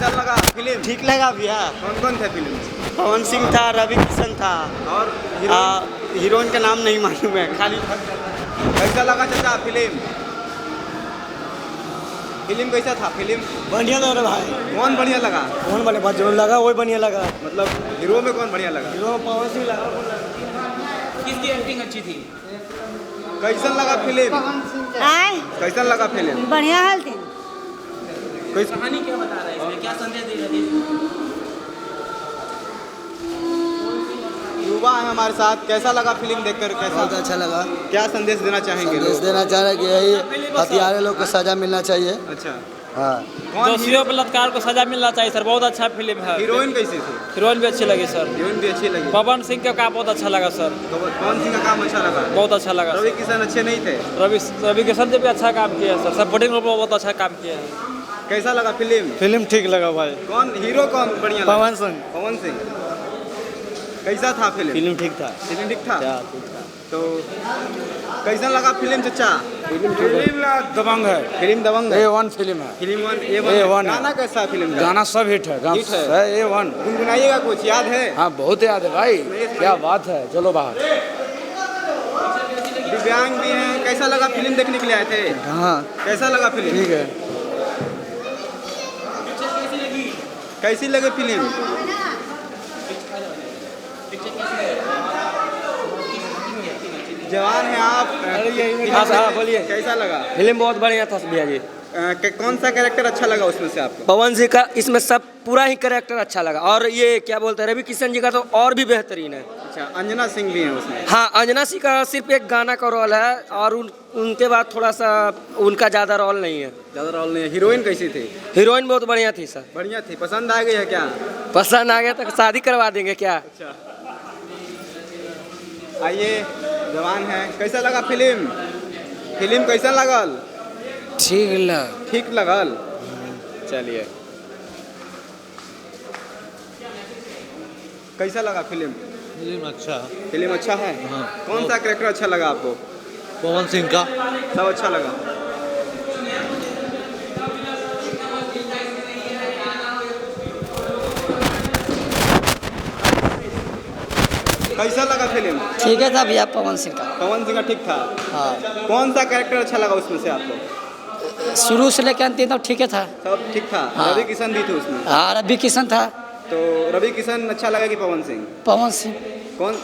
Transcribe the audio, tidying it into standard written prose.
कैसा लगा फिल्म? ठीक लगा भैया। कौन कौन थे फिल्म में? पवन सिंह था, रवि किशन था और हीरोइन का नाम नहीं मालूम है खाली। कैसा लगा चाचा फिल्म? फिल्म कैसा था फिल्म? बढ़िया लग रहा भाई। कौन बढ़िया लगा? कौन बढ़िया जो लगा वही बढ़िया लगा। मतलब हीरो में कौन बढ़िया लगा? हीरो पवन सिंह लगा। किसकी एक्टिंग अच्छी थी? कैसन लगा फिल्म? आए कैसन लगा फिल्म? बढ़िया हाल थे। कहानी क्या बता रहा है इसमें, क्या संदेश दे रही है? युवा है हमारे साथ, कैसा लगा फिल्म देखकर? कैसा बहुत अच्छा लगा। क्या संदेश देना चाहेंगे संदेश लोग? देना चाह रहे कि यही हथियारे लोग को सजा मिलना चाहिए। अच्छा, हाँ, कौन दोषियों बलात्कार को सजा मिलना चाहिए सर। बहुत अच्छा फिल्म है। हीरोइन कैसी थी? हीरोइन भी अच्छी लगी सर। हीरोइन भी अच्छी लगी। पवन सिंह का काम बहुत अच्छा लगा सर। तो पवन सिंह का काम अच्छा लगा? बहुत अच्छा लगा। रवि किशन अच्छे नहीं थे? रवि किशन जी भी अच्छा काम किया है सर। सपोर्टिंग रोल में बहुत अच्छा काम किया है। कैसा लगा फिल्म? फिल्म ठीक लगा भाई। कौन हीरो कौन बढ़िया लगा? पवन सिंह। पवन सिंह। कैसा था फिल्म? फिल्म ठीक था। फिल्म ठीक था? ठीक था। तो कैसा लगा फिल्म चाचा? फिल्म दबंग है। फिल्म दबंग है? A1 फिल्म है। फिल्म वन A1 A1 है। गाना कैसा है फिल्म का? गाना सब हिट है। हिट है। A1। गुनगुनाइएगा कुछ, याद है? हाँ बहुत याद है भाई, क्या बात है। चलो बाहर। दिव्यांग भी हैं, कैसा लगा फिल्म देखने के लिए आए थे? हाँ कैसा लगा फिल्म? ठीक है। कैसी लगी फिल्म? जवान है आप। हाँ सर, हाँ, बोलिए। कैसा लगा? फिल्म बहुत बढ़िया था भैया जी। कौन सा कैरेक्टर अच्छा लगा उसमें से आपको? पवन सिंह का इसमें सब पूरा ही कैरेक्टर अच्छा लगा। और ये क्या बोलते हैं, रवि किशन जी का तो और भी बेहतरीन है। अच्छा, अंजना सिंह भी है उसमें? हाँ, अंजना सिंह का सिर्फ एक गाना का रोल है और उनके बाद थोड़ा सा उनका ज़्यादा रोल नहीं है। ज़्यादा रोल नहीं है। हीरोइन कैसी थी? हीरोइन बहुत बढ़िया थी सर। बढ़िया थी। पसंद आ गई है क्या? पसंद आ गया तो शादी करवा देंगे क्या? अच्छा, आइए, जवान है, कैसा लगा फिल्म? फिल्म कैसा लगल? ठीक लगा। ठीक लगल? चलिए, कैसा लगा फिल्म? फिल्म अच्छा। फिल्म अच्छा है? हाँ। कौन सा कैरेक्टर अच्छा लगा आपको? पवन सिंह का। सब अच्छा लगा। कैसा लगा फिल्म? ठीक है था भैया पवन सिंह का। पवन सिंह का ठीक था? हाँ, कौन सा कैरेक्टर अच्छा लगा उसमें से आपको? शुरू से लेकर अंतिम तक ठीक है था। सब ठीक था? हाँ। रवि किशन भी थे उसमें? हाँ, रवि किशन था। तो रवि किशन अच्छा लगा कि पवन सिंह? पवन सिंह। कौन